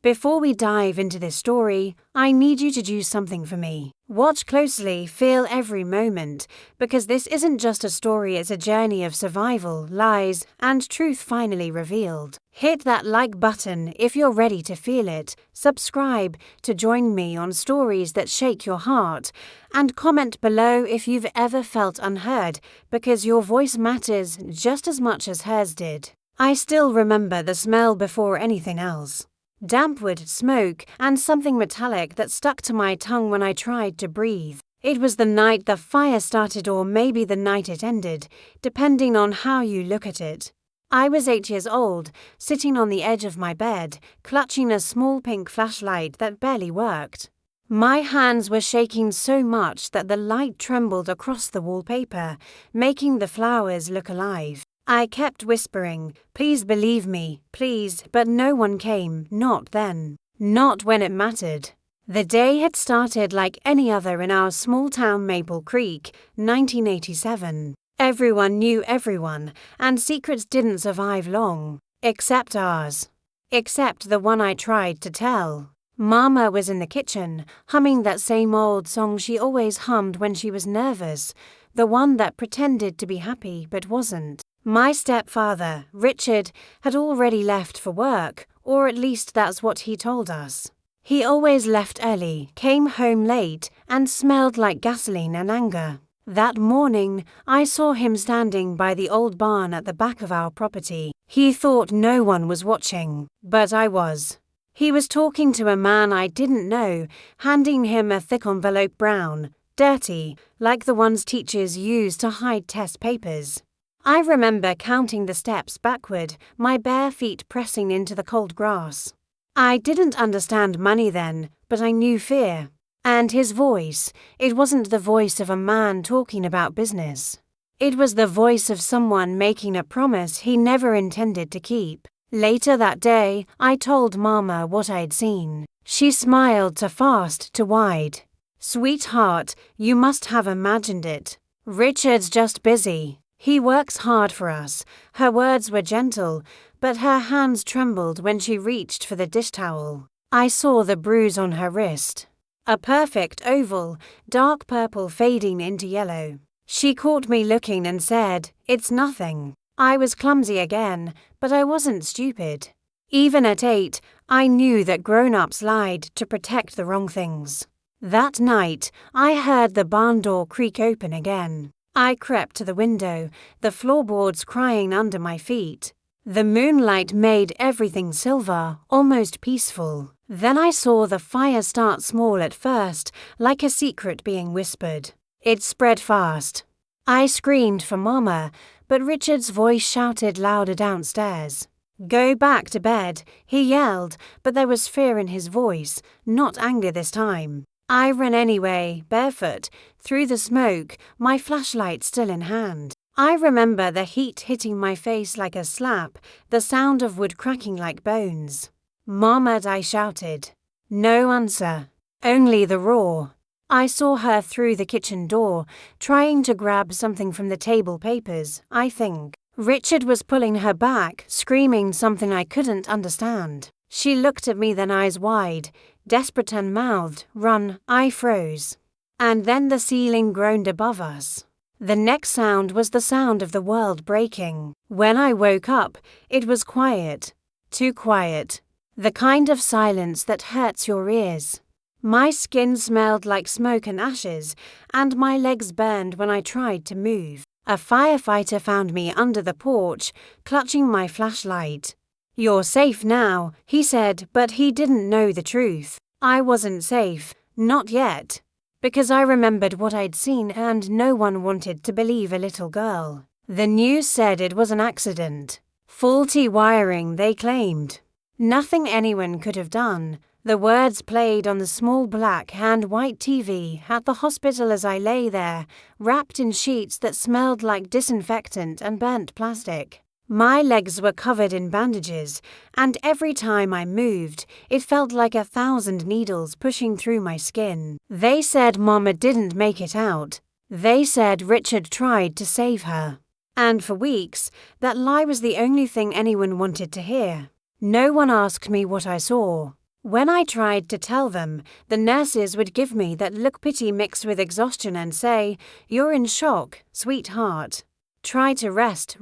Before we dive into this story, I need you to do something for me. Watch closely, feel every moment, because this isn't just a story, it's a journey of survival, lies, and truth finally revealed. Hit that like button if you're ready to feel it, subscribe to join me on stories that shake your heart, and comment below if you've ever felt unheard, because your voice matters just as much as hers did. I still remember the smell before anything else. Damp wood, smoke, and something metallic that stuck to my tongue when I tried to breathe. It was the night the fire started, or maybe the night it ended, depending on how you look at it. I was 8 years old, sitting on the edge of my bed, clutching a small pink flashlight that barely worked. My hands were shaking so much that the light trembled across the wallpaper, making the flowers look alive. I kept whispering, "Please believe me, please," but no one came, not then. Not when it mattered. The day had started like any other in our small town Maple Creek, 1987. Everyone knew everyone, and secrets didn't survive long. Except ours. Except the one I tried to tell. Mama was in the kitchen, humming that same old song she always hummed when she was nervous, the one that pretended to be happy but wasn't. My stepfather, Richard, had already left for work, or at least that's what he told us. He always left early, came home late, and smelled like gasoline and anger. That morning, I saw him standing by the old barn at the back of our property. He thought no one was watching, but I was. He was talking to a man I didn't know, handing him a thick envelope, brown, dirty, like the ones teachers use to hide test papers. I remember counting the steps backward, my bare feet pressing into the cold grass. I didn't understand money then, but I knew fear. And his voice, it wasn't the voice of a man talking about business. It was the voice of someone making a promise he never intended to keep. Later that day, I told Mama what I'd seen. She smiled to fast, to wide. "Sweetheart, you must have imagined it. Richard's just busy. He works hard for us." Her words were gentle, but her hands trembled when she reached for the dish towel. I saw the bruise on her wrist. A perfect oval, dark purple fading into yellow. She caught me looking and said, "It's nothing." I was clumsy again, but I wasn't stupid. Even at 8, I knew that grown-ups lied to protect the wrong things. That night, I heard the barn door creak open again. I crept to the window, the floorboards crying under my feet. The moonlight made everything silver, almost peaceful. Then I saw the fire start small at first, like a secret being whispered. It spread fast. I screamed for Mama, but Richard's voice shouted louder downstairs. "Go back to bed," he yelled, but there was fear in his voice, not anger this time. I ran anyway, barefoot, through the smoke, my flashlight still in hand. I remember the heat hitting my face like a slap, the sound of wood cracking like bones. "Mama," I shouted. No answer, only the roar. I saw her through the kitchen door, trying to grab something from the table papers, I think. Richard was pulling her back, screaming something I couldn't understand. She looked at me, then eyes wide, desperate and mouthed, "Run." I froze. And then the ceiling groaned above us. The next sound was the sound of the world breaking. When I woke up, it was quiet. Too quiet. The kind of silence that hurts your ears. My skin smelled like smoke and ashes, and my legs burned when I tried to move. A firefighter found me under the porch, clutching my flashlight. "You're safe now," he said, but he didn't know the truth. I wasn't safe, not yet, because I remembered what I'd seen and no one wanted to believe a little girl. The news said it was an accident. Faulty wiring, they claimed. Nothing anyone could have done. The words played on the small black and white TV at the hospital as I lay there, wrapped in sheets that smelled like disinfectant and burnt plastic. My legs were covered in bandages, and every time I moved, it felt like 1,000 needles pushing through my skin. They said Mama didn't make it out. They said Richard tried to save her. And for weeks, that lie was the only thing anyone wanted to hear. No one asked me what I saw. When I tried to tell them, the nurses would give me that look pity mixed with exhaustion and say, "You're in shock, sweetheart. Try to rest.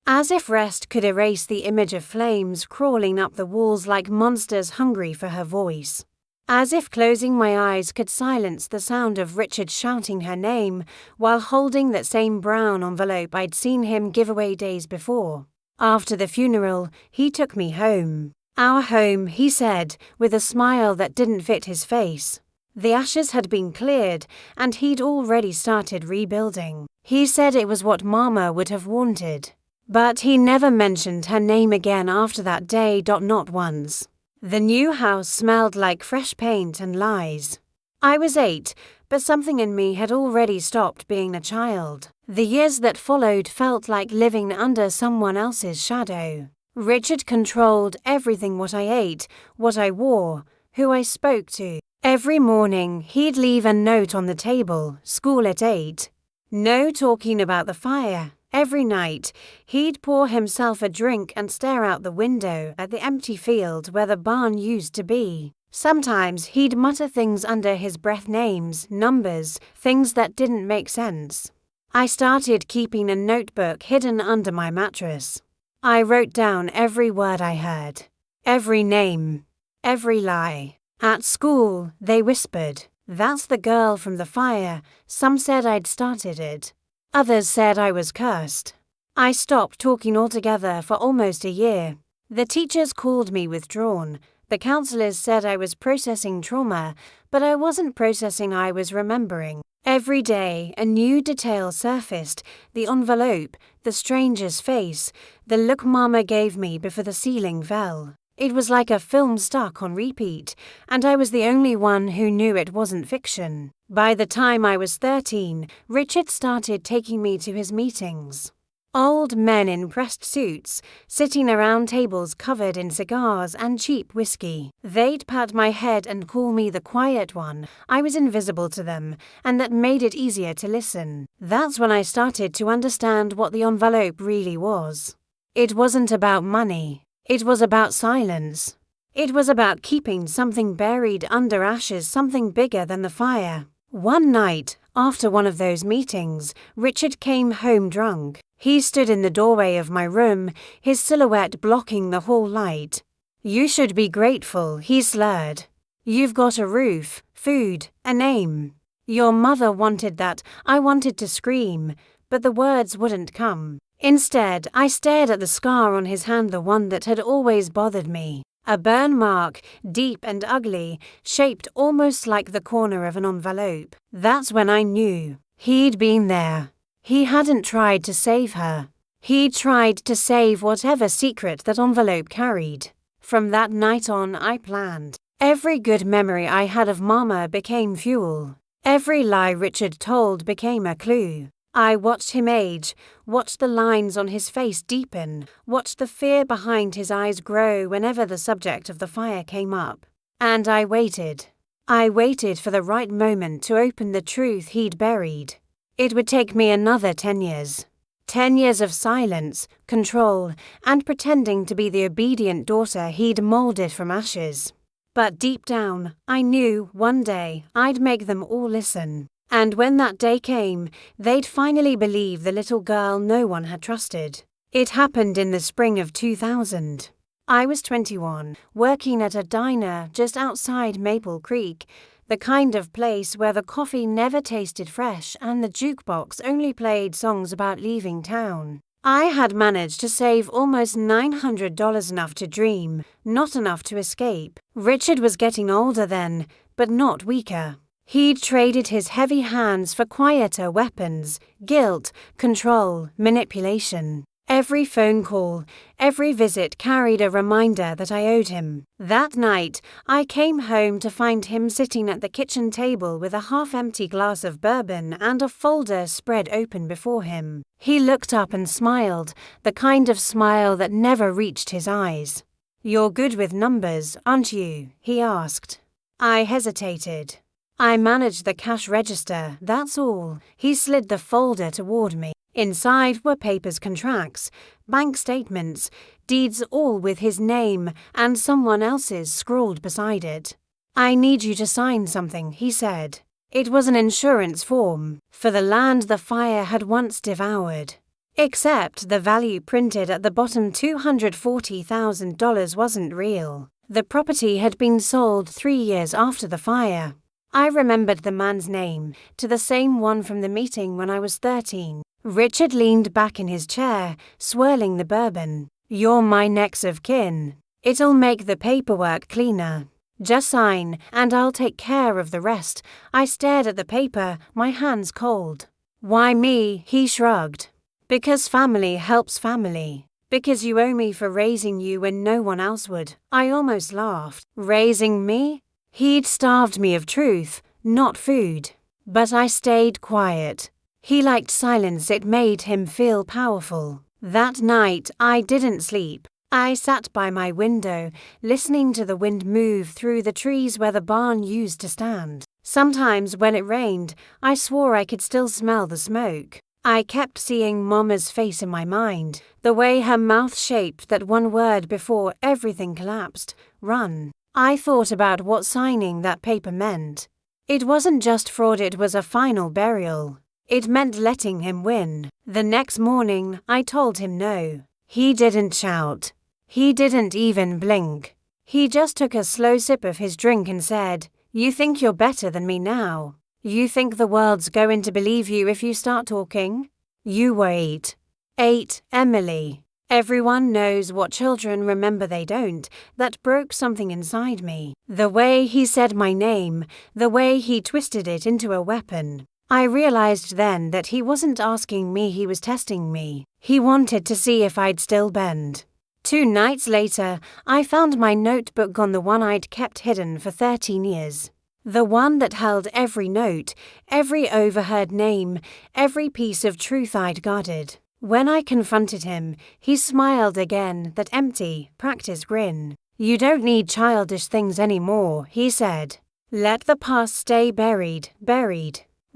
As if rest could erase the image of flames crawling up the walls like monsters hungry for her voice. As if closing my eyes could silence the sound of Richard shouting her name while holding that same brown envelope I'd seen him give away days before. After the funeral, he took me home. Our home, he said, with a smile that didn't fit his face. The ashes had been cleared, and he'd already started rebuilding. He said it was what Mama would have wanted. But he never mentioned her name again after that day. Not once. The new house smelled like fresh paint and lies. I was 8, but something in me had already stopped being a child. The years that followed felt like living under someone else's shadow. Richard controlled everything: what I ate, what I wore, who I spoke to. Every morning, he'd leave a note on the table, school at 8. No talking about the fire. Every night, he'd pour himself a drink and stare out the window at the empty field where the barn used to be. Sometimes he'd mutter things under his breath, names, numbers, things that didn't make sense. I started keeping a notebook hidden under my mattress. I wrote down every word I heard, every name, every lie. At school, they whispered, "That's the girl from the fire." Some said I'd started it. Others said I was cursed. I stopped talking altogether for almost a year. The teachers called me withdrawn. The counselors said I was processing trauma, but I wasn't processing, I was remembering. Every day, a new detail surfaced: the envelope, the stranger's face, the look Mama gave me before the ceiling fell. It was like a film stuck on repeat, and I was the only one who knew it wasn't fiction. By the time I was 13, Richard started taking me to his meetings. Old men in pressed suits, sitting around tables covered in cigars and cheap whiskey. They'd pat my head and call me the quiet one. I was invisible to them, and that made it easier to listen. That's when I started to understand what the envelope really was. It wasn't about money. It was about silence. It was about keeping something buried under ashes, something bigger than the fire. One night, after one of those meetings, Richard came home drunk. He stood in the doorway of my room, his silhouette blocking the hall light. "You should be grateful," he slurred. "You've got a roof, food, a name. Your mother wanted that." I wanted to scream, but the words wouldn't come. Instead, I stared at the scar on his hand, the one that had always bothered me. A burn mark, deep and ugly, shaped almost like the corner of an envelope. That's when I knew. He'd been there. He hadn't tried to save her. He'd tried to save whatever secret that envelope carried. From that night on, I planned. Every good memory I had of Mama became fuel. Every lie Richard told became a clue. I watched him age, watched the lines on his face deepen, watched the fear behind his eyes grow whenever the subject of the fire came up. And I waited. I waited for the right moment to open the truth he'd buried. It would take me another 10 years. 10 years of silence, control, and pretending to be the obedient daughter he'd molded from ashes. But deep down, I knew one day I'd make them all listen. And when that day came, they'd finally believe the little girl no one had trusted. It happened in the spring of 2000. I was 21, working at a diner just outside Maple Creek, the kind of place where the coffee never tasted fresh and the jukebox only played songs about leaving town. I had managed to save almost $900, enough to dream, not enough to escape. Richard was getting older then, but not weaker. He'd traded his heavy hands for quieter weapons: guilt, control, manipulation. Every phone call, every visit carried a reminder that I owed him. That night, I came home to find him sitting at the kitchen table with a half-empty glass of bourbon and a folder spread open before him. He looked up and smiled, the kind of smile that never reached his eyes. "You're good with numbers, aren't you?" he asked. I hesitated. "I manage the cash register, that's all." He slid the folder toward me. Inside were papers, contracts, bank statements, deeds, all with his name and someone else's scrawled beside it. "I need you to sign something," he said. It was an insurance form for the land the fire had once devoured. Except the value printed at the bottom, $240,000, wasn't real. The property had been sold 3 years after the fire. I remembered the man's name, to the same one from the meeting when I was 13. Richard leaned back in his chair, swirling the bourbon. "You're my next of kin. It'll make the paperwork cleaner. Just sign, and I'll take care of the rest." I stared at the paper, my hands cold. "Why me?" he shrugged. "Because family helps family. Because you owe me for raising you when no one else would." I almost laughed. Raising me? He'd starved me of truth, not food. But I stayed quiet. He liked silence, it made him feel powerful. That night, I didn't sleep. I sat by my window, listening to the wind move through the trees where the barn used to stand. Sometimes when it rained, I swore I could still smell the smoke. I kept seeing Mama's face in my mind, the way her mouth shaped that one word before everything collapsed: run. I thought about what signing that paper meant. It wasn't just fraud, it was a final burial. It meant letting him win. The next morning, I told him no. He didn't shout. He didn't even blink. He just took a slow sip of his drink and said, "You think you're better than me now? You think the world's going to believe you if you start talking? You wait." 8. Emily. Everyone knows what children remember they don't. That broke something inside me. The way he said my name, the way he twisted it into a weapon. I realized then that he wasn't asking me, he was testing me. He wanted to see if I'd still bend. 2 nights later, I found my notebook gone, the one I'd kept hidden for 13 years. The one that held every note, every overheard name, every piece of truth I'd guarded. When I confronted him, he smiled again, that empty, practiced grin. "You don't need childish things anymore," he said. "Let the past stay buried."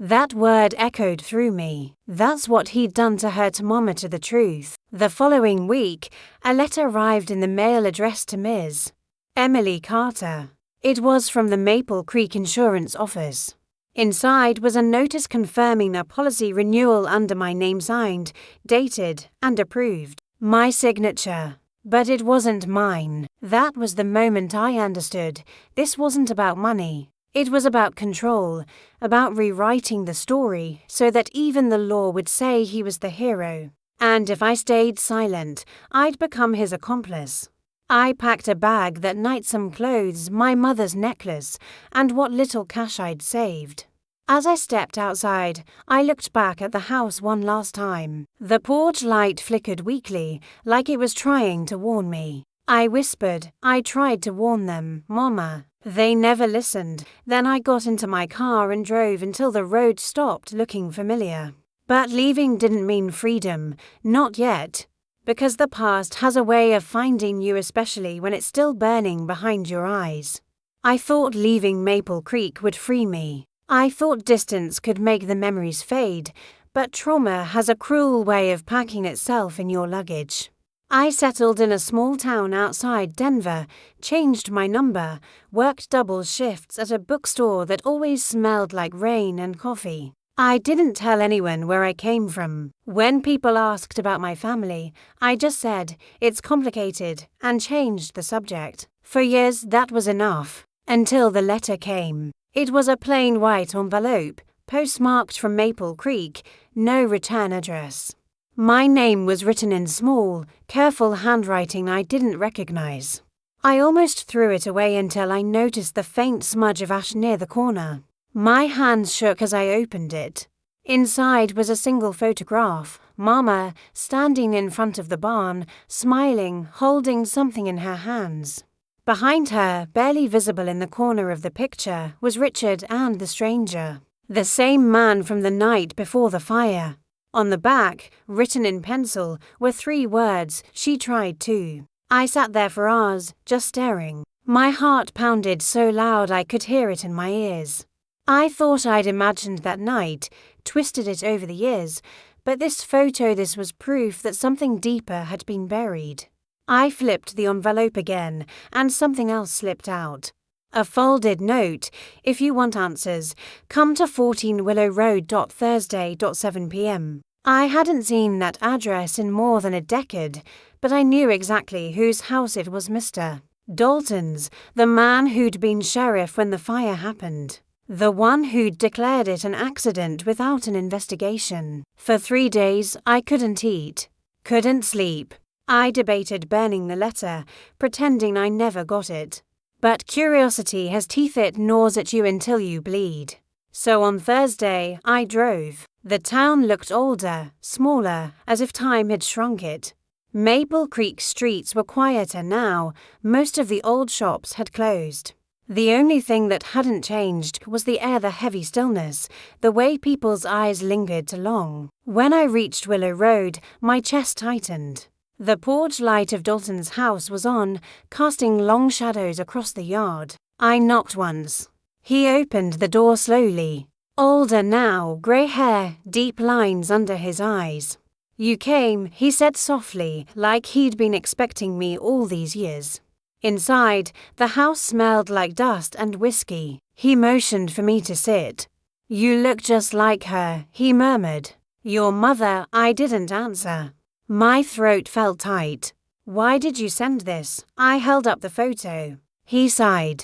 That word echoed through me. That's what he'd done to hurt Mama, to the truth. The following week, a letter arrived in the mail addressed to Ms. Emily Carter. It was from the Maple Creek Insurance Office. Inside was a notice confirming a policy renewal under my name, signed, dated, and approved. My signature. But it wasn't mine. That was the moment I understood. This wasn't about money. It was about control, about rewriting the story so that even the law would say he was the hero. And if I stayed silent, I'd become his accomplice. I packed a bag that night, some clothes, my mother's necklace, and what little cash I'd saved. As I stepped outside, I looked back at the house one last time. The porch light flickered weakly, like it was trying to warn me. I whispered. I tried to warn them, "Mama." They never listened. Then I got into my car and drove until the road stopped looking familiar. But leaving didn't mean freedom. Not yet. Because the past has a way of finding you, especially when it's still burning behind your eyes. I thought leaving Maple Creek would free me. I thought distance could make the memories fade, but trauma has a cruel way of packing itself in your luggage. I settled in a small town outside Denver, changed my number, worked double shifts at a bookstore that always smelled like rain and coffee. I didn't tell anyone where I came from. When people asked about my family, I just said, "It's complicated," and changed the subject. For years that was enough, until the letter came. It was a plain white envelope, postmarked from Maple Creek, no return address. My name was written in small, careful handwriting I didn't recognize. I almost threw it away until I noticed the faint smudge of ash near the corner. My hands shook as I opened it. Inside was a single photograph, Mama standing in front of the barn, smiling, holding something in her hands. Behind her, barely visible in the corner of the picture, was Richard and the stranger. The same man from the night before the fire. On the back, written in pencil, were 3 words, "She tried too." I sat there for hours, just staring. My heart pounded so loud I could hear it in my ears. I thought I'd imagined that night, twisted it over the years, But this was proof that something deeper had been buried. I flipped the envelope again, and something else slipped out. A folded note: "If you want answers, come to 14 Willow Road. Thursday. 7 p.m. I hadn't seen that address in more than a decade, but I knew exactly whose house it was. Mr. Dalton's, the man who'd been sheriff when the fire happened. The one who'd declared it an accident without an investigation. For 3 days, I couldn't eat, couldn't sleep. I debated burning the letter, pretending I never got it. But curiosity has teeth, it gnaws at you until you bleed. So on Thursday, I drove. The town looked older, smaller, as if time had shrunk it. Maple Creek streets were quieter now. Most of the old shops had closed. The only thing that hadn't changed was the air, the heavy stillness, the way people's eyes lingered too long. When I reached Willow Road, my chest tightened. The porch light of Dalton's house was on, casting long shadows across the yard. I knocked once. He opened the door slowly. Older now, grey hair, deep lines under his eyes. "You came," he said softly, like he'd been expecting me all these years. Inside, the house smelled like dust and whiskey. He motioned for me to sit. "You look just like her," he murmured. "Your mother." I didn't answer. My throat felt tight. "Why did you send this?" I held up the photo. He sighed.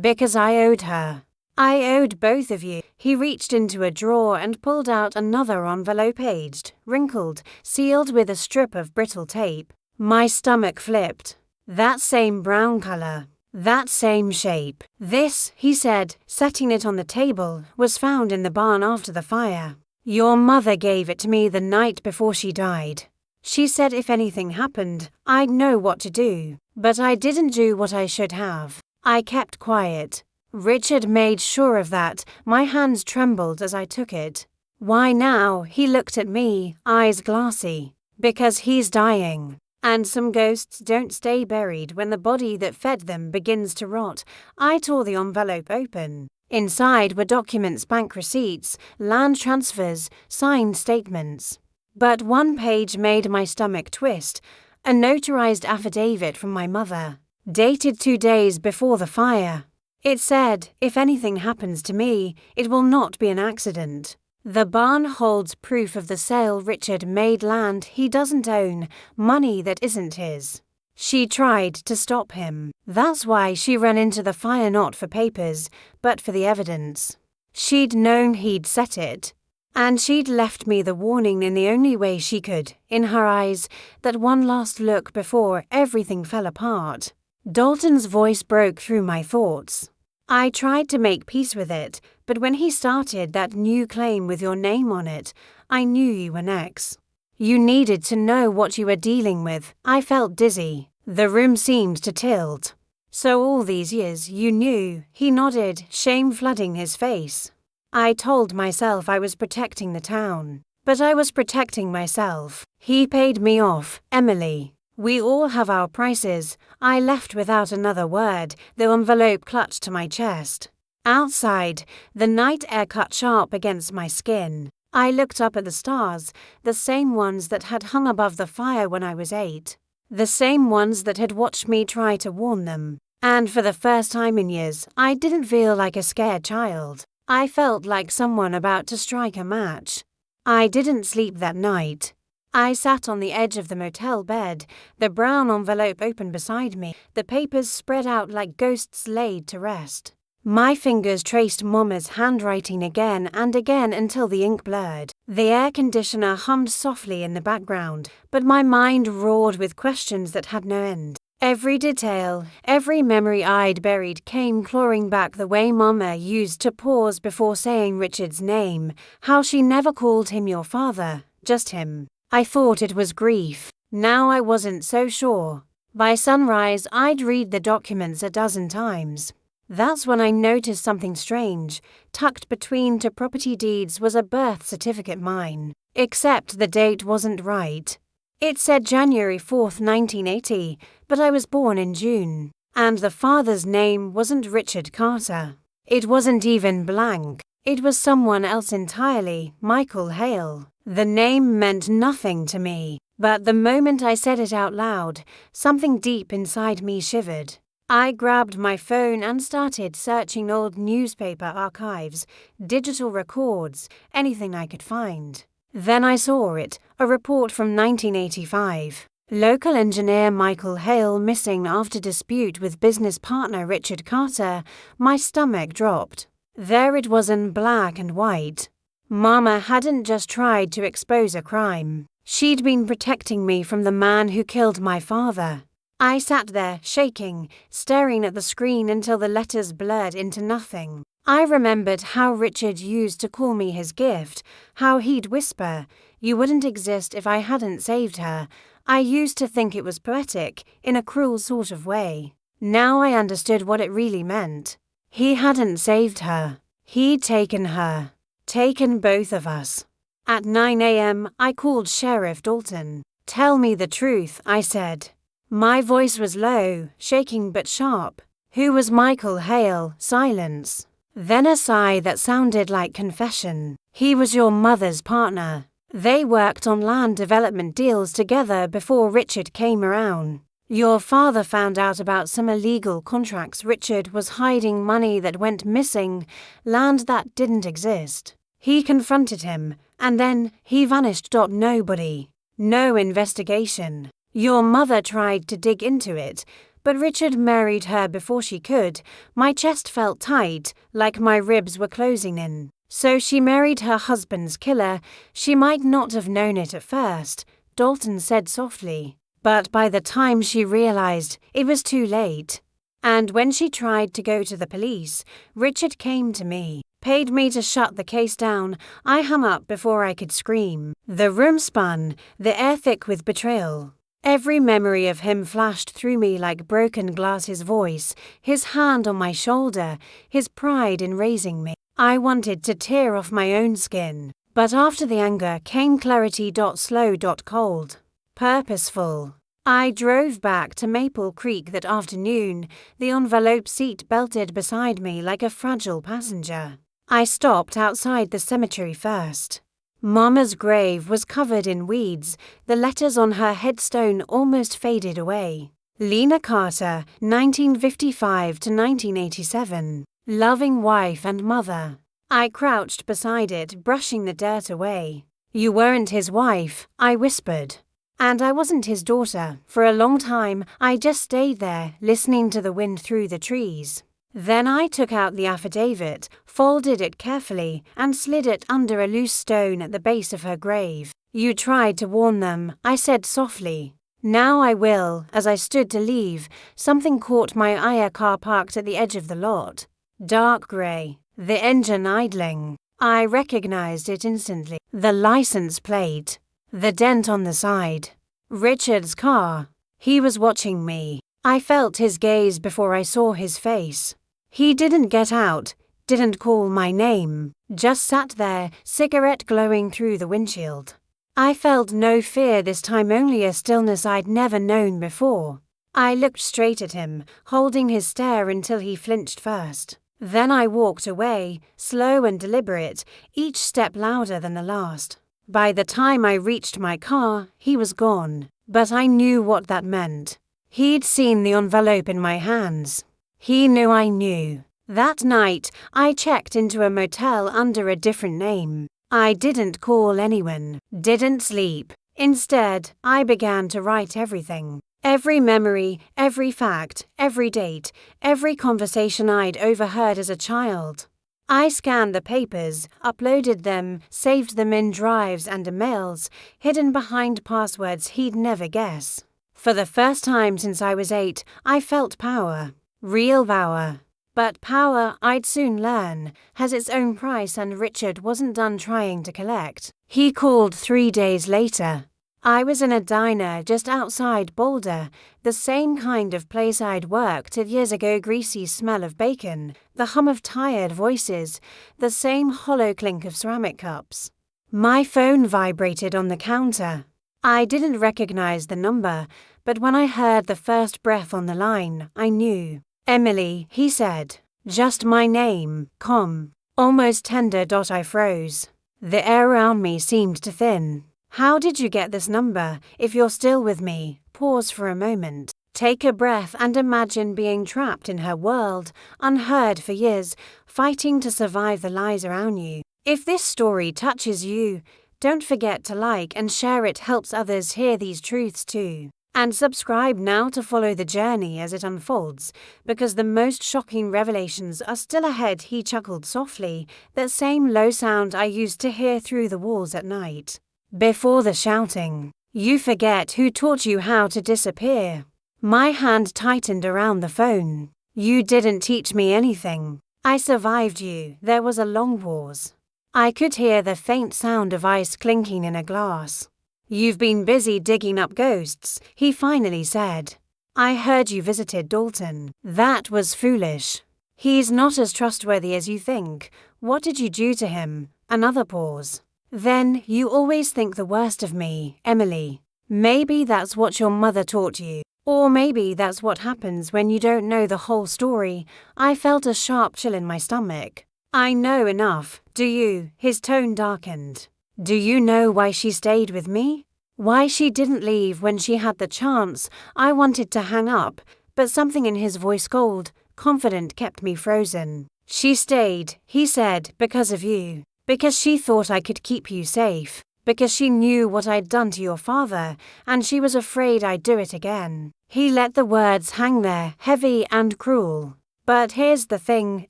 "Because I owed her. I owed both of you." He reached into a drawer and pulled out another envelope, aged, wrinkled, sealed with a strip of brittle tape. My stomach flipped. That same brown color. That same shape. "This," he said, setting it on the table, "was found in the barn after the fire. Your mother gave it to me the night before she died. She said if anything happened, I'd know what to do. But I didn't do what I should have. I kept quiet. Richard made sure of that." My hands trembled as I took it. "Why now?" He looked at me, eyes glassy. "Because he's dying. And some ghosts don't stay buried when the body that fed them begins to rot." I tore the envelope open. Inside were documents, bank receipts, land transfers, signed statements. But one page made my stomach twist: a notarized affidavit from my mother, dated 2 days before the fire. It said, "If anything happens to me, it will not be an accident. The barn holds proof of the sale Richard made, land he doesn't own, money that isn't his." She tried to stop him. That's why she ran into the fire, not for papers, but for the evidence. She'd known he'd set it. And she'd left me the warning in the only way she could, in her eyes, that one last look before everything fell apart. Dalton's voice broke through my thoughts. I tried to make peace with it, but when he started that new claim with your name on it, I knew you were next. You needed to know what you were dealing with. I felt dizzy. The room seemed to tilt. "So all these years you knew," he nodded, shame flooding his face. I told myself I was protecting the town, but I was protecting myself. "He paid me off, Emily. We all have our prices." I left without another word, the envelope clutched to my chest. Outside, the night air cut sharp against my skin. I looked up at the stars, the same ones that had hung above the fire when I was 8. The same ones that had watched me try to warn them. And for the first time in years, I didn't feel like a scared child. I felt like someone about to strike a match. I didn't sleep that night. I sat on the edge of the motel bed, the brown envelope open beside me, the papers spread out like ghosts laid to rest. My fingers traced Mama's handwriting again and again until the ink blurred. The air conditioner hummed softly in the background, but my mind roared with questions that had no end. Every detail, every memory I'd buried came clawing back: the way Mama used to pause before saying Richard's name, how she never called him your father, just him. I thought it was grief. Now I wasn't so sure. By sunrise, I'd read the documents a dozen times. That's when I noticed something strange. Tucked between 2 property deeds was a birth certificate, mine. Except the date wasn't right. It said January 4th, 1980, but I was born in June. And the father's name wasn't Richard Carter. It wasn't even blank. It was someone else entirely, Michael Hale. The name meant nothing to me, but the moment I said it out loud, something deep inside me shivered. I grabbed my phone and started searching old newspaper archives, digital records, anything I could find. Then I saw it, a report from 1985. Local engineer Michael Hale missing after dispute with business partner Richard Carter. My stomach dropped. There it was in black and white. Mama hadn't just tried to expose a crime. She'd been protecting me from the man who killed my father. I sat there, shaking, staring at the screen until the letters blurred into nothing. I remembered how Richard used to call me his gift, how he'd whisper, "You wouldn't exist if I hadn't saved her." I used to think it was poetic, in a cruel sort of way. Now I understood what it really meant. He hadn't saved her. He'd taken her. Taken both of us. At 9 a.m., I called Sheriff Dalton. "Tell me the truth," I said. My voice was low, shaking but sharp. "Who was Michael Hale?" Silence. Then a sigh that sounded like confession. "He was your mother's partner. They worked on land development deals together before Richard came around. Your father found out about some illegal contracts. Richard was hiding money that went missing, land that didn't exist. He confronted him, and then he vanished. Nobody. No investigation. Your mother tried to dig into it, but Richard married her before she could." My chest felt tight, like my ribs were closing in. "So she married her husband's killer. She might not have known it at first," Dalton said softly. "But by the time she realized, it was too late. And when she tried to go to the police, Richard came to me, paid me to shut the case down." I hung up before I could scream. The room spun, the air thick with betrayal. Every memory of him flashed through me like broken glass. His voice, his hand on my shoulder, his pride in raising me. I wanted to tear off my own skin. But after the anger came clarity. Slow, cold. Purposeful. I drove back to Maple Creek that afternoon, the envelope seat belted beside me like a fragile passenger. I stopped outside the cemetery first. Mama's grave was covered in weeds, the letters on her headstone almost faded away. Lena Carter, 1955 to 1987. Loving wife and mother. I crouched beside it, brushing the dirt away. "You weren't his wife," I whispered. "And I wasn't his daughter." For a long time, I just stayed there, listening to the wind through the trees. Then I took out the affidavit, folded it carefully, and slid it under a loose stone at the base of her grave. "You tried to warn them," I said softly. "Now I will." As I stood to leave, something caught my eye. A car parked at the edge of the lot. Dark grey, the engine idling. I recognized it instantly. The license plate. The dent on the side. Richard's car. He was watching me. I felt his gaze before I saw his face. He didn't get out, didn't call my name, just sat there, cigarette glowing through the windshield. I felt no fear this time, only a stillness I'd never known before. I looked straight at him, holding his stare until he flinched first. Then I walked away, slow and deliberate, each step louder than the last. By the time I reached my car, he was gone, but I knew what that meant. He'd seen the envelope in my hands. He knew I knew. That night, I checked into a motel under a different name. I didn't call anyone, didn't sleep. Instead, I began to write everything. Every memory, every fact, every date, every conversation I'd overheard as a child. I scanned the papers, uploaded them, saved them in drives and emails, hidden behind passwords he'd never guess. For the first time since I was 8, I felt power. Real power. But power, I'd soon learn, has its own price, and Richard wasn't done trying to collect. He called 3 days later. I was in a diner just outside Boulder, the same kind of place I'd worked at years ago. Greasy smell of bacon, the hum of tired voices, the same hollow clink of ceramic cups. My phone vibrated on the counter. I didn't recognize the number, but when I heard the first breath on the line, I knew. "Emily," he said. Just my name, calm. Almost tender. I froze. The air around me seemed to thin. How did you get this number? If you're still with me, pause for a moment. Take a breath and imagine being trapped in her world, unheard for years, fighting to survive the lies around you. If this story touches you, don't forget to like and share. It helps others hear these truths too. And subscribe now to follow the journey as it unfolds, because the most shocking revelations are still ahead. He chuckled softly, that same low sound I used to hear through the walls at night. Before the shouting, you forget who taught you how to disappear. My hand tightened around the phone. You didn't teach me anything. I survived you. There was a long pause. I could hear the faint sound of ice clinking in a glass. You've been busy digging up ghosts, he finally said. I heard you visited Dalton. That was foolish. He's not as trustworthy as you think. What did you do to him? Another pause. Then, you always think the worst of me, Emily. Maybe that's what your mother taught you. Or maybe that's what happens when you don't know the whole story. I felt a sharp chill in my stomach. I know enough, do you? His tone darkened. Do you know why she stayed with me? Why she didn't leave when she had the chance? I wanted to hang up, but something in his voice, cold, confident, kept me frozen. She stayed, he said, because of you. Because she thought I could keep you safe. Because she knew what I'd done to your father, and she was afraid I'd do it again. He let the words hang there, heavy and cruel. But here's the thing,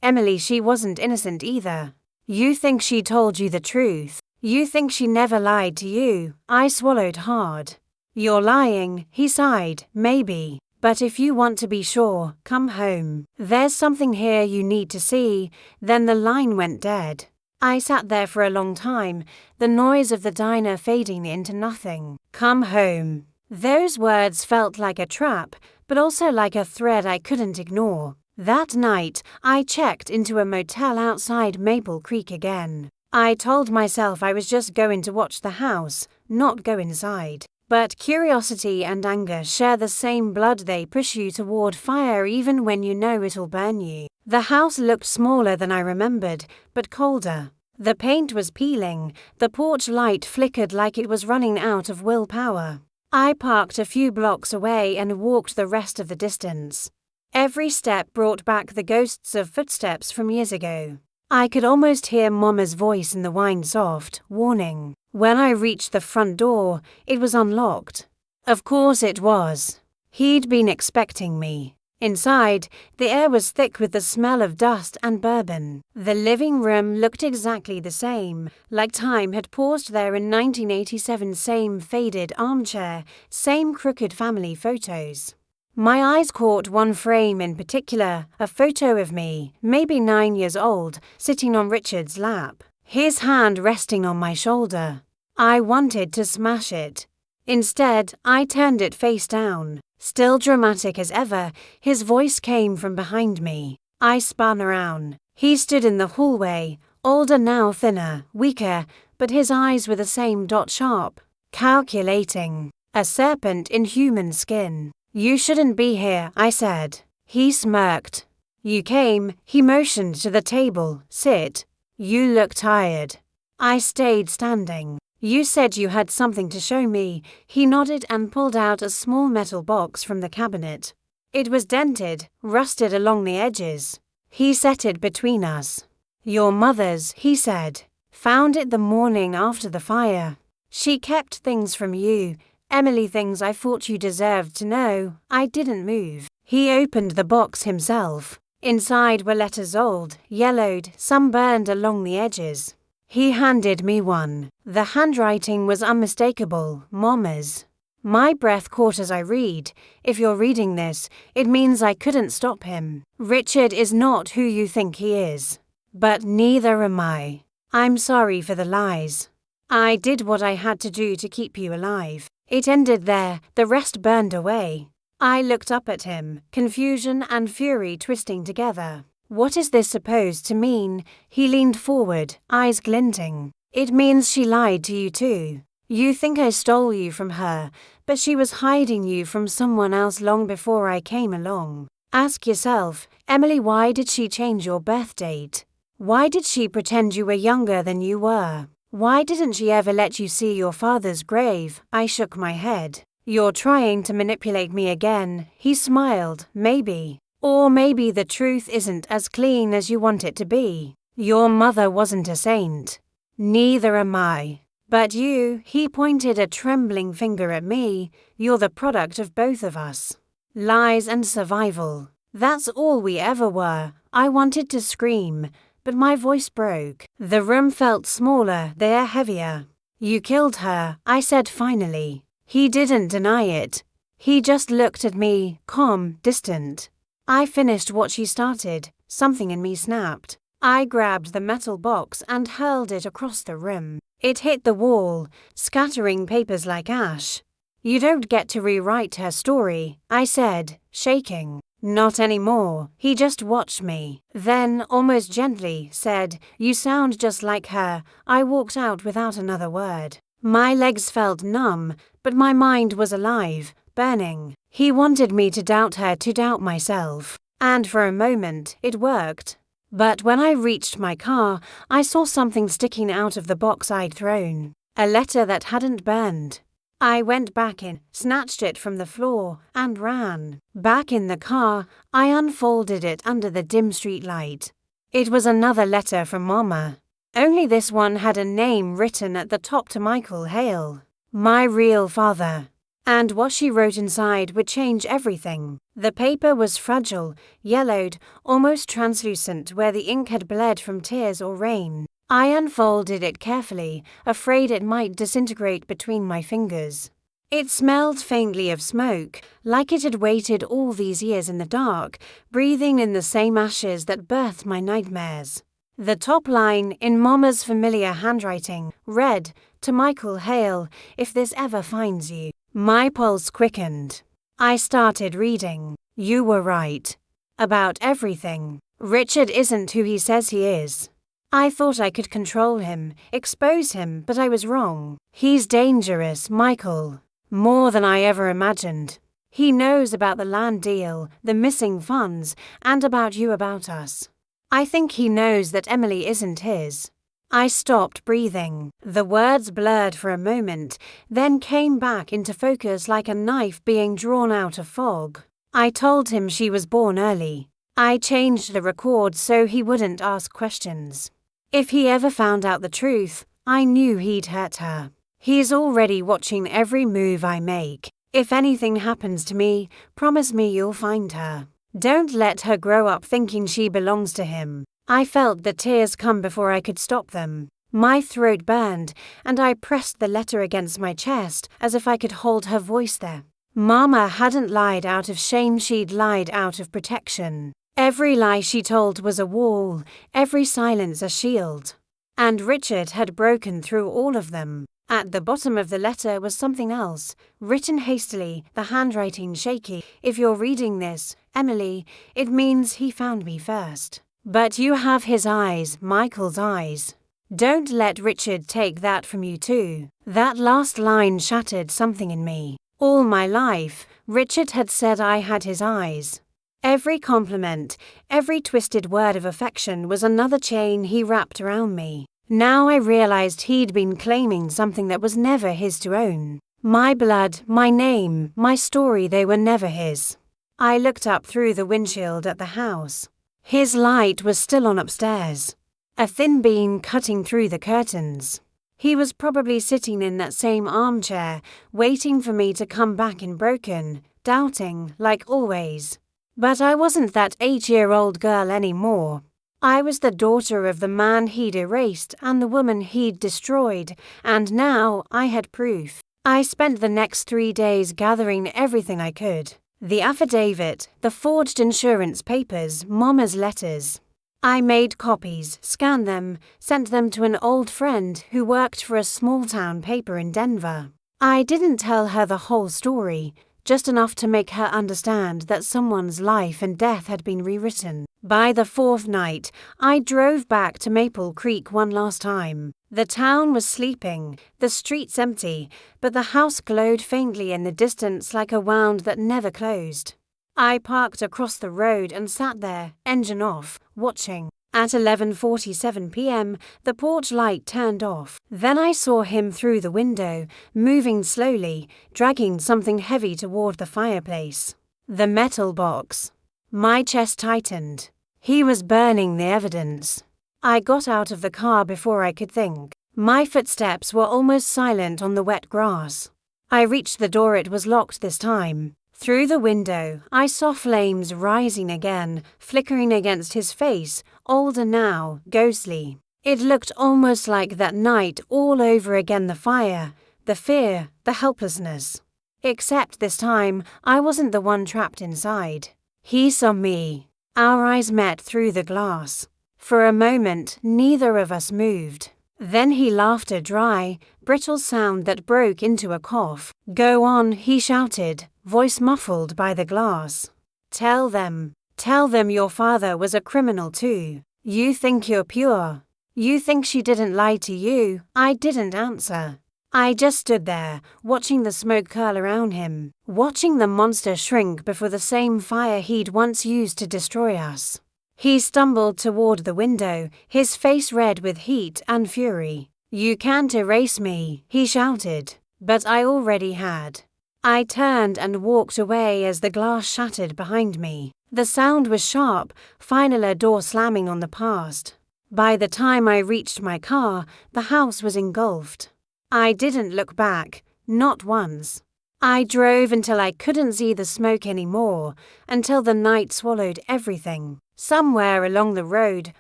Emily, she wasn't innocent either. You think she told you the truth. You think she never lied to you. I swallowed hard. You're lying, he sighed, maybe. But if you want to be sure, come home. There's something here you need to see. Then the line went dead. I sat there for a long time, the noise of the diner fading into nothing. Come home. Those words felt like a trap, but also like a thread I couldn't ignore. That night, I checked into a motel outside Maple Creek again. I told myself I was just going to watch the house, not go inside. But curiosity and anger share the same blood. They push you toward fire even when you know it'll burn you. The house looked smaller than I remembered, but colder. The paint was peeling, the porch light flickered like it was running out of willpower. I parked a few blocks away and walked the rest of the distance. Every step brought back the ghosts of footsteps from years ago. I could almost hear Mama's voice in the wine-soft, warning. When I reached the front door, it was unlocked. Of course it was. He'd been expecting me. Inside, the air was thick with the smell of dust and bourbon. The living room looked exactly the same, like time had paused there in 1987. Same faded armchair, same crooked family photos. My eyes caught one frame in particular, a photo of me, maybe 9 years old, sitting on Richard's lap, his hand resting on my shoulder. I wanted to smash it. Instead, I turned it face down. Still dramatic as ever, his voice came from behind me. I spun around. He stood in the hallway, older now, thinner, weaker, but his eyes were the same, sharp, calculating. A serpent in human skin. You shouldn't be here, I said. He smirked. You came, he motioned to the table, sit. You look tired. I stayed standing. You said you had something to show me. He nodded and pulled out a small metal box from the cabinet. It was dented, rusted along the edges. He set it between us. Your mother's, he said. Found it the morning after the fire. She kept things from you, Emily, things I thought you deserved to know. I didn't move. He opened the box himself. Inside were letters, old, yellowed, some burned along the edges. He handed me one. The handwriting was unmistakable, Mama's. My breath caught as I read. If you're reading this, it means I couldn't stop him. Richard is not who you think he is. But neither am I. I'm sorry for the lies. I did what I had to do to keep you alive. It ended there, the rest burned away. I looked up at him, confusion and fury twisting together. What is this supposed to mean? He leaned forward, eyes glinting. It means she lied to you too. You think I stole you from her, but she was hiding you from someone else long before I came along. Ask yourself, Emily, why did she change your birth date? Why did she pretend you were younger than you were? Why didn't she ever let you see your father's grave? I shook my head. You're trying to manipulate me again. He smiled. Maybe. Or maybe the truth isn't as clean as you want it to be. Your mother wasn't a saint. Neither am I. But you, he pointed a trembling finger at me, you're the product of both of us. Lies and survival. That's all we ever were. I wanted to scream, but my voice broke. The room felt smaller, the air heavier. You killed her, I said finally. He didn't deny it. He just looked at me, calm, distant. I finished what she started. Something in me snapped. I grabbed the metal box and hurled it across the room. It hit the wall, scattering papers like ash. You don't get to rewrite her story, I said, shaking. Not anymore. He just watched me. Then, almost gently, said, You sound just like her. I walked out without another word. My legs felt numb, but my mind was alive, burning. He wanted me to doubt her, to doubt myself. And for a moment, it worked. But when I reached my car, I saw something sticking out of the box I'd thrown. A letter that hadn't burned. I went back in, snatched it from the floor, and ran. Back in the car, I unfolded it under the dim street light. It was another letter from Mama. Only this one had a name written at the top to Michael Hale. My real father. And what she wrote inside would change everything. The paper was fragile, yellowed, almost translucent where the ink had bled from tears or rain. I unfolded it carefully, afraid it might disintegrate between my fingers. It smelled faintly of smoke, like it had waited all these years in the dark, breathing in the same ashes that birthed my nightmares. The top line, in Mama's familiar handwriting, read, To Michael Hale, if this ever finds you. My pulse quickened. I started reading. You were right. About everything. Richard isn't who he says he is. I thought I could control him, expose him, but I was wrong. He's dangerous, Michael. More than I ever imagined. He knows about the land deal, the missing funds, and about you, about us. I think he knows that Emily isn't his. I stopped breathing. The words blurred for a moment, then came back into focus like a knife being drawn out of fog. I told him she was born early. I changed the record so he wouldn't ask questions. If he ever found out the truth, I knew he'd hurt her. He's already watching every move I make. If anything happens to me, promise me you'll find her. Don't let her grow up thinking she belongs to him. I felt the tears come before I could stop them. My throat burned, and I pressed the letter against my chest as if I could hold her voice there. Mama hadn't lied out of shame, she'd lied out of protection. Every lie she told was a wall, every silence a shield. And Richard had broken through all of them. At the bottom of the letter was something else, written hastily, the handwriting shaky. If you're reading this, Emily, it means he found me first. But you have his eyes, Michael's eyes. Don't let Richard take that from you too. That last line shattered something in me. All my life, Richard had said I had his eyes. Every compliment, every twisted word of affection was another chain he wrapped around me. Now I realized he'd been claiming something that was never his to own. My blood, my name, my story, they were never his. I looked up through the windshield at the house. His light was still on upstairs, a thin beam cutting through the curtains. He was probably sitting in that same armchair, waiting for me to come back in broken, doubting, like always. But I wasn't that 8-year-old girl anymore. I was the daughter of the man he'd erased and the woman he'd destroyed, and now I had proof. I spent the next 3 days gathering everything I could. The affidavit, the forged insurance papers, Mama's letters. I made copies, scanned them, sent them to an old friend who worked for a small-town paper in Denver. I didn't tell her the whole story, just enough to make her understand that someone's life and death had been rewritten. By the 4th night, I drove back to Maple Creek one last time. The town was sleeping, the streets empty, but the house glowed faintly in the distance like a wound that never closed. I parked across the road and sat there, engine off, watching. At 11:47 p.m., the porch light turned off. Then I saw him through the window, moving slowly, dragging something heavy toward the fireplace. The metal box. My chest tightened. He was burning the evidence. I got out of the car before I could think. My footsteps were almost silent on the wet grass. I reached the door. It was locked this time. Through the window, I saw flames rising again, flickering against his face, older now, ghostly. It looked almost like that night all over again, the fire, the fear, the helplessness. Except this time, I wasn't the one trapped inside. He saw me. Our eyes met through the glass. For a moment, neither of us moved. Then he laughed, a dry, brittle sound that broke into a cough. "Go on," he shouted, voice muffled by the glass. Tell them your father was a criminal too. You think you're pure. You think she didn't lie to you." I didn't answer. I just stood there, watching the smoke curl around him, watching the monster shrink before the same fire he'd once used to destroy us. He stumbled toward the window, his face red with heat and fury. "You can't erase me," he shouted, but I already had. I turned and walked away as the glass shattered behind me. The sound was sharp, final, a door slamming on the past. By the time I reached my car, the house was engulfed. I didn't look back, not once. I drove until I couldn't see the smoke anymore, until the night swallowed everything. Somewhere along the road,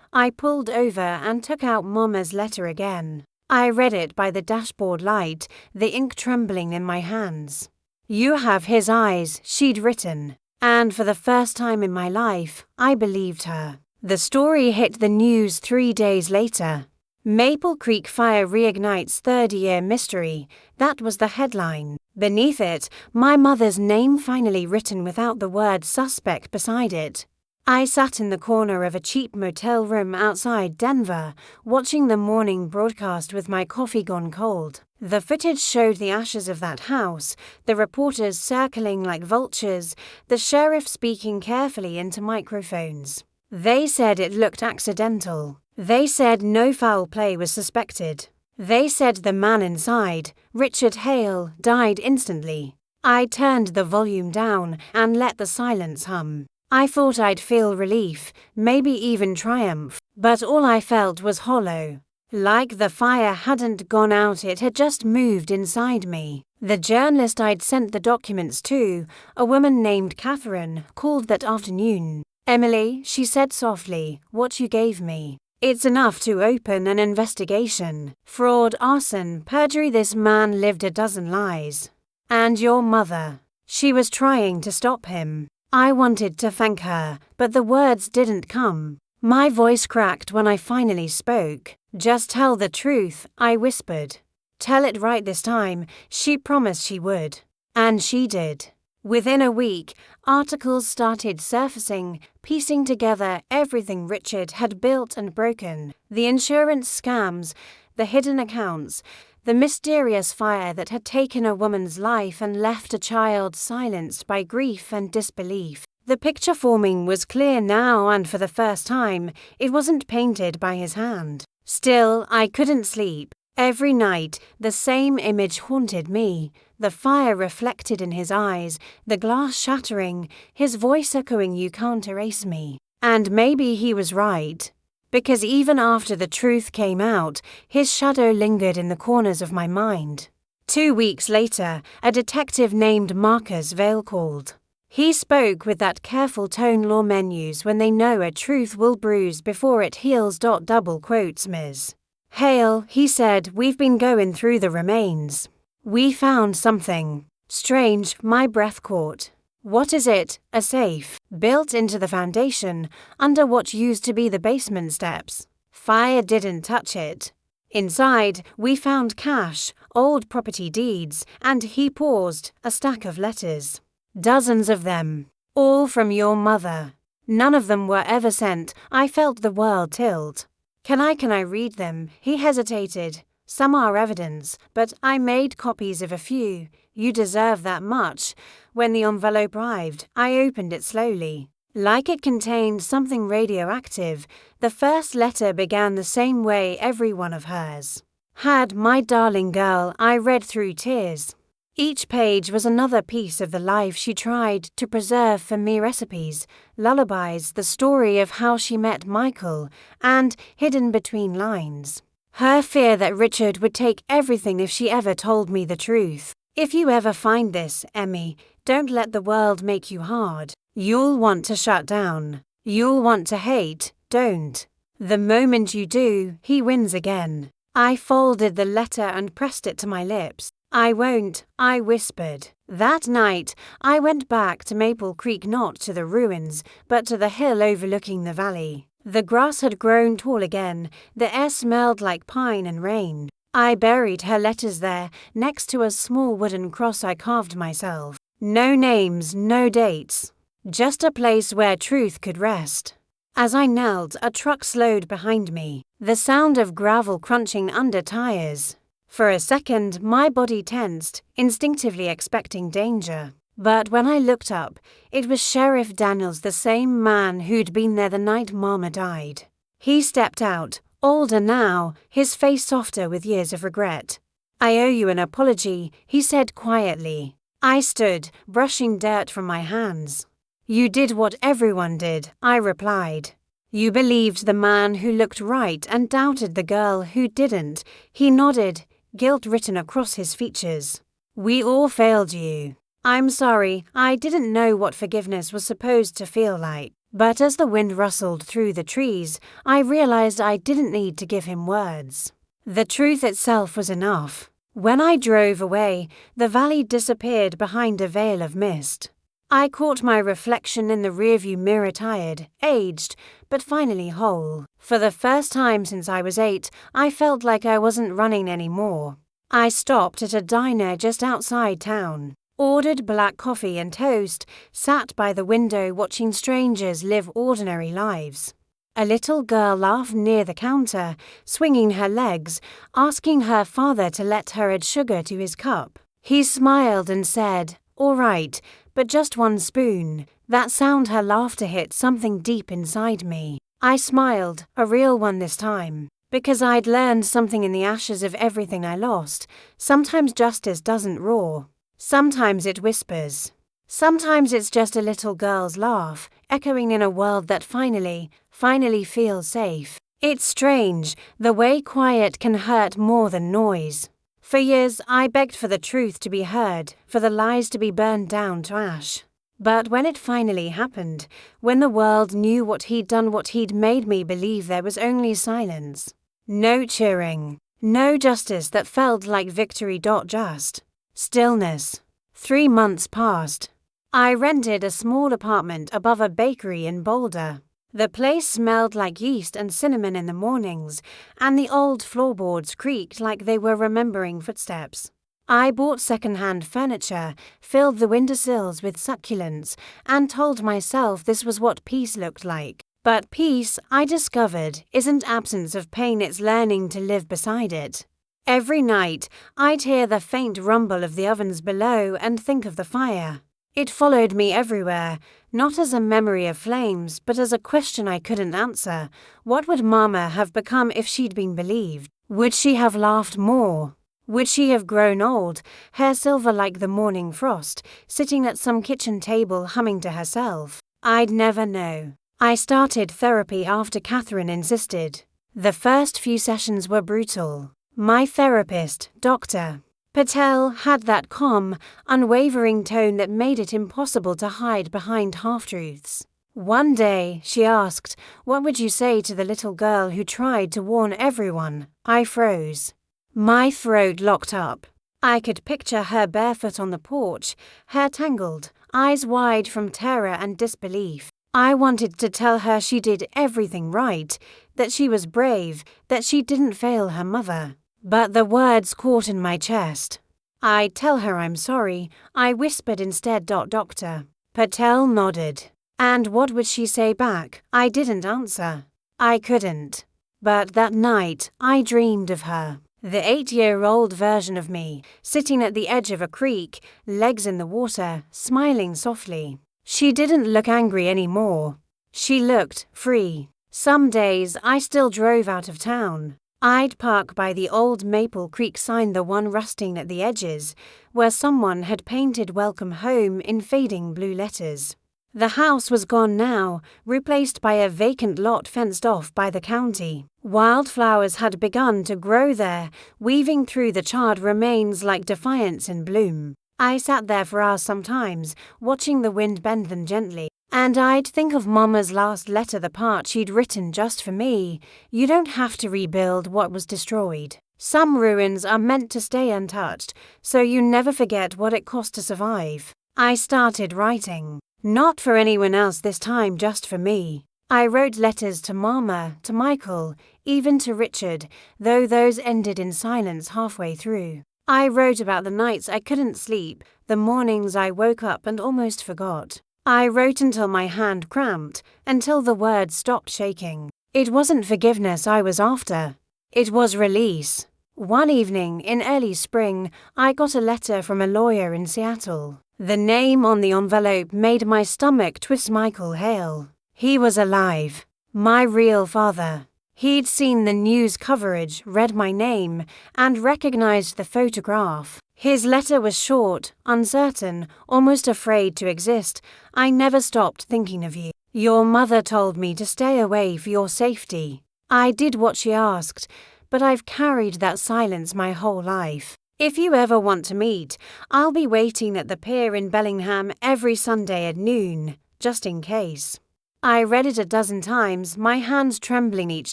I pulled over and took out Mama's letter again. I read it by the dashboard light, the ink trembling in my hands. "You have his eyes," she'd written. And for the first time in my life, I believed her. The story hit the news 3 days later. "Maple Creek Fire Reignites Third-Year Mystery." That was the headline. Beneath it, my mother's name finally written without the word suspect beside it. I sat in the corner of a cheap motel room outside Denver, watching the morning broadcast with my coffee gone cold. The footage showed the ashes of that house, the reporters circling like vultures, the sheriff speaking carefully into microphones. They said it looked accidental. They said no foul play was suspected. They said the man inside, Richard Hale, died instantly. I turned the volume down and let the silence hum. I thought I'd feel relief, maybe even triumph, but all I felt was hollow. Like the fire hadn't gone out, it had just moved inside me. The journalist I'd sent the documents to, a woman named Catherine, called that afternoon. "Emily," she said softly, "what you gave me. It's enough to open an investigation. Fraud, arson, perjury. This man lived a dozen lies. And your mother. She was trying to stop him." I wanted to thank her, but the words didn't come. My voice cracked when I finally spoke. "Just tell the truth," I whispered. "Tell it right this time," she promised she would. And she did. Within a week, articles started surfacing, piecing together everything Richard had built and broken. The insurance scams, the hidden accounts, the mysterious fire that had taken a woman's life and left a child silenced by grief and disbelief. The picture forming was clear now, and for the first time, it wasn't painted by his hand. Still, I couldn't sleep. Every night, the same image haunted me, the fire reflected in his eyes, the glass shattering, his voice echoing, "You can't erase me." And maybe he was right. Because even after the truth came out, his shadow lingered in the corners of my mind. 2 weeks later, a detective named Marcus Vale called. He spoke with that careful tone lawmen use when they know a truth will bruise before it heals. Double quotes Ms. Hale, he said, "We've been going through the remains. We found something strange." My breath caught. "What is it?" "A safe, built into the foundation, under what used to be the basement steps. Fire didn't touch it. Inside, we found cash, old property deeds," and he paused, "a stack of letters. Dozens of them. All from your mother. None of them were ever sent." I felt the world tilt. Can I read them?" He hesitated. "Some are evidence, but I made copies of a few. You deserve that much." When the envelope arrived, I opened it slowly. Like it contained something radioactive, the first letter began the same way every one of hers had. My darling girl, I read through tears. Each page was another piece of the life she tried to preserve for me: recipes, lullabies, the story of how she met Michael, and, hidden between lines, her fear that Richard would take everything if she ever told me the truth. If you ever find this, Emmy, don't let the world make you hard. You'll want to shut down. You'll want to hate, don't. The moment you do, he wins again. I folded the letter and pressed it to my lips. I won't, I whispered. That night, I went back to Maple Creek, not to the ruins, but to the hill overlooking the valley. The grass had grown tall again, the air smelled like pine and rain. I buried her letters there, next to a small wooden cross I carved myself. No names, no dates. Just a place where truth could rest. As I knelt, a truck slowed behind me, the sound of gravel crunching under tires. For a second, my body tensed, instinctively expecting danger. But when I looked up, it was Sheriff Daniels, the same man who'd been there the night Mama died. He stepped out, older now, his face softer with years of regret. I owe you an apology, he said quietly. I stood, brushing dirt from my hands. You did what everyone did, I replied. You believed the man who looked right and doubted the girl who didn't. He nodded, guilt written across his features. We all failed you. I'm sorry, I didn't know what forgiveness was supposed to feel like. But as the wind rustled through the trees, I realized I didn't need to give him words. The truth itself was enough. When I drove away, the valley disappeared behind a veil of mist. I caught my reflection in the rearview mirror, tired, aged, but finally whole. For the first time since I was 8, I felt like I wasn't running anymore. I stopped at a diner just outside town, ordered black coffee and toast, sat by the window watching strangers live ordinary lives. A little girl laughed near the counter, swinging her legs, asking her father to let her add sugar to his cup. He smiled and said, "All right, but just 1 spoon." That sound, her laughter, hit something deep inside me. I smiled, a real one this time, because I'd learned something in the ashes of everything I lost. Sometimes justice doesn't roar. Sometimes it whispers. Sometimes it's just a little girl's laugh, echoing in a world that finally feels safe. It's strange, the way quiet can hurt more than noise. For years, I begged for the truth to be heard, for the lies to be burned down to ash. But when it finally happened, when the world knew what he'd done, what he'd made me believe, there was only silence. No cheering. No justice that felt like victory. Just stillness. 3 months passed. I rented a small apartment above a bakery in Boulder. The place smelled like yeast and cinnamon in the mornings, and the old floorboards creaked like they were remembering footsteps. I bought second-hand furniture, filled the windowsills with succulents, and told myself this was what peace looked like. But peace, I discovered, isn't absence of pain, it's learning to live beside it. Every night, I'd hear the faint rumble of the ovens below and think of the fire. It followed me everywhere, not as a memory of flames, but as a question I couldn't answer. What would Mama have become if she'd been believed? Would she have laughed more? Would she have grown old, hair silver like the morning frost, sitting at some kitchen table humming to herself? I'd never know. I started therapy after Catherine insisted. The first few sessions were brutal. My therapist, Dr. Patel, had that calm, unwavering tone that made it impossible to hide behind half-truths. One day, she asked, "What would you say to the little girl who tried to warn everyone?" I froze. My throat locked up. I could picture her barefoot on the porch, hair tangled, eyes wide from terror and disbelief. I wanted to tell her she did everything right, that she was brave, that she didn't fail her mother. But the words caught in my chest. "I'd tell her I'm sorry," I whispered instead. Dr. Patel nodded. And what would she say back? I didn't answer. I couldn't. But that night, I dreamed of her. The 8-year-old version of me, sitting at the edge of a creek, legs in the water, smiling softly. She didn't look angry anymore. She looked free. Some days I still drove out of town. I'd park by the old Maple Creek sign, the one rusting at the edges, where someone had painted "Welcome Home" in fading blue letters. The house was gone now, replaced by a vacant lot fenced off by the county. Wildflowers had begun to grow there, weaving through the charred remains like defiance in bloom. I sat there for hours sometimes, watching the wind bend them gently. And I'd think of Mama's last letter, the part she'd written just for me. You don't have to rebuild what was destroyed. Some ruins are meant to stay untouched, so you never forget what it cost to survive. I started writing. Not for anyone else this time, just for me. I wrote letters to Mama, to Michael, even to Richard, though those ended in silence halfway through. I wrote about the nights I couldn't sleep, the mornings I woke up and almost forgot. I wrote until my hand cramped, until the words stopped shaking. It wasn't forgiveness I was after. It was release. One evening in early spring, I got a letter from a lawyer in Seattle. The name on the envelope made my stomach twist. Michael Hale. He was alive. My real father. He'd seen the news coverage, read my name, and recognized the photograph. His letter was short, uncertain, almost afraid to exist. I never stopped thinking of you. Your mother told me to stay away for your safety. I did what she asked, but I've carried that silence my whole life. If you ever want to meet, I'll be waiting at the pier in Bellingham every Sunday at noon, just in case. I read it a dozen times, my hands trembling each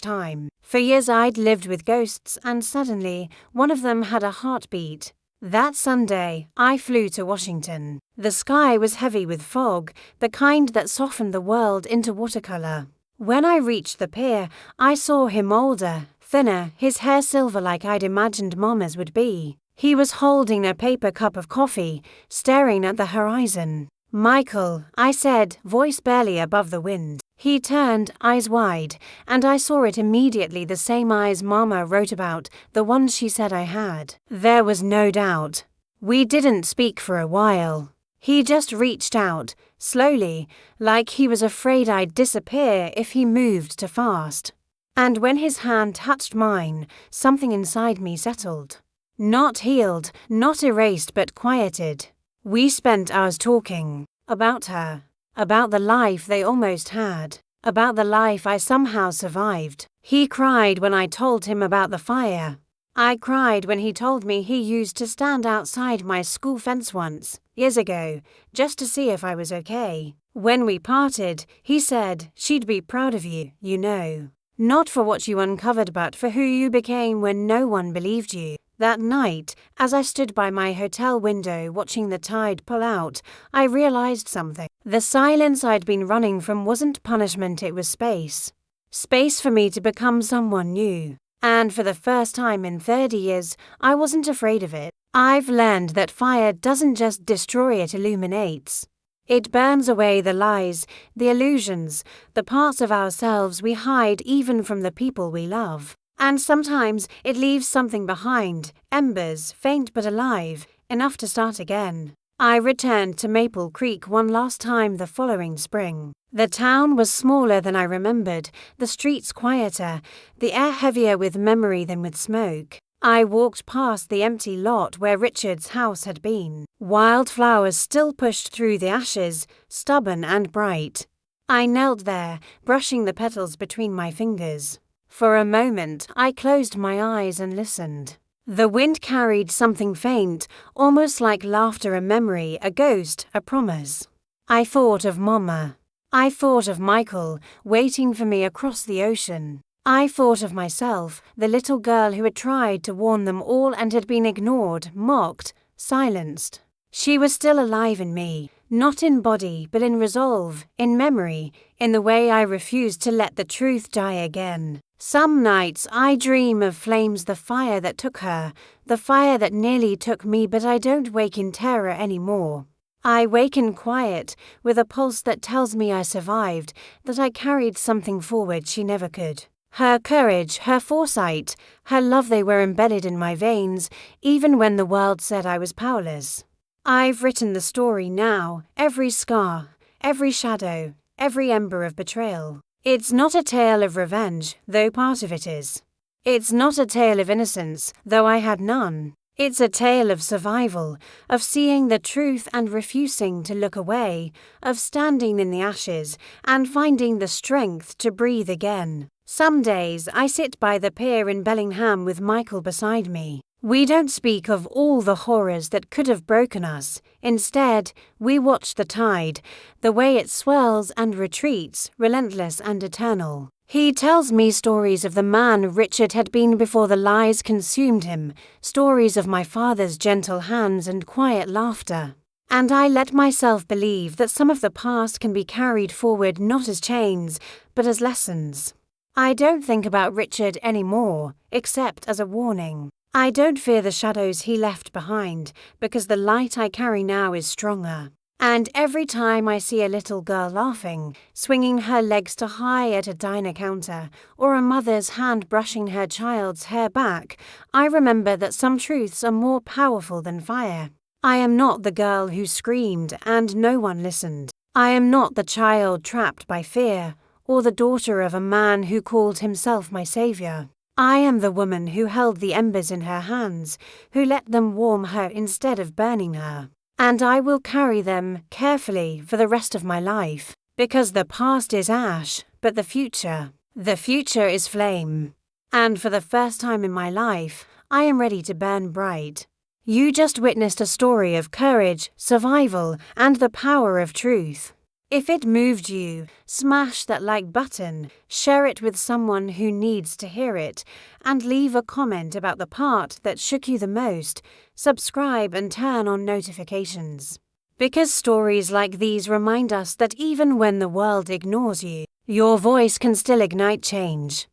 time. For years I'd lived with ghosts, and suddenly, one of them had a heartbeat. That Sunday, I flew to Washington. The sky was heavy with fog, the kind that softened the world into watercolor. When I reached the pier, I saw him older, thinner, his hair silver like I'd imagined Mama's would be. He was holding a paper cup of coffee, staring at the horizon. Michael, I said, voice barely above the wind. He turned, eyes wide, and I saw it immediately, the same eyes Mama wrote about, the ones she said I had. There was no doubt. We didn't speak for a while. He just reached out, slowly, like he was afraid I'd disappear if he moved too fast. And when his hand touched mine, something inside me settled. Not healed, not erased, but quieted. We spent hours talking. About her. About the life they almost had. About the life I somehow survived. He cried when I told him about the fire. I cried when he told me he used to stand outside my school fence once, years ago, just to see if I was okay. When we parted, he said, she'd be proud of you, you know. Not for what you uncovered, but for who you became when no one believed you. That night, as I stood by my hotel window watching the tide pull out, I realized something. The silence I'd been running from wasn't punishment, it was space. Space for me to become someone new. And for the first time in 30 years, I wasn't afraid of it. I've learned that fire doesn't just destroy, it illuminates. It burns away the lies, the illusions, the parts of ourselves we hide even from the people we love. And sometimes it leaves something behind, embers, faint but alive, enough to start again. I returned to Maple Creek one last time the following spring. The town was smaller than I remembered, the streets quieter, the air heavier with memory than with smoke. I walked past the empty lot where Richard's house had been. Wildflowers still pushed through the ashes, stubborn and bright. I knelt there, brushing the petals between my fingers. For a moment, I closed my eyes and listened. The wind carried something faint, almost like laughter, a memory, a ghost, a promise. I thought of Mama. I thought of Michael, waiting for me across the ocean. I thought of myself, the little girl who had tried to warn them all and had been ignored, mocked, silenced. She was still alive in me, not in body, but in resolve, in memory, in the way I refused to let the truth die again. Some nights I dream of flames, the fire that took her, the fire that nearly took me, but I don't wake in terror anymore. I wake in quiet, with a pulse that tells me I survived, that I carried something forward she never could. Her courage, her foresight, her love, they were embedded in my veins, even when the world said I was powerless. I've written the story now, every scar, every shadow, every ember of betrayal. It's not a tale of revenge, though part of it is. It's not a tale of innocence, though I had none. It's a tale of survival, of seeing the truth and refusing to look away, of standing in the ashes and finding the strength to breathe again. Some days I sit by the pier in Bellingham with Michael beside me. We don't speak of all the horrors that could have broken us. Instead, we watch the tide, the way it swirls and retreats, relentless and eternal. He tells me stories of the man Richard had been before the lies consumed him, stories of my father's gentle hands and quiet laughter. And I let myself believe that some of the past can be carried forward not as chains, but as lessons. I don't think about Richard anymore, except as a warning. I don't fear the shadows he left behind, because the light I carry now is stronger. And every time I see a little girl laughing, swinging her legs to high at a diner counter, or a mother's hand brushing her child's hair back, I remember that some truths are more powerful than fire. I am not the girl who screamed and no one listened. I am not the child trapped by fear, or the daughter of a man who called himself my savior. I am the woman who held the embers in her hands, who let them warm her instead of burning her. And I will carry them carefully for the rest of my life, because the past is ash, but the future is flame. And for the first time in my life, I am ready to burn bright. You just witnessed a story of courage, survival, and the power of truth. If it moved you, smash that like button, share it with someone who needs to hear it, and leave a comment about the part that shook you the most. Subscribe and turn on notifications. Because stories like these remind us that even when the world ignores you, your voice can still ignite change.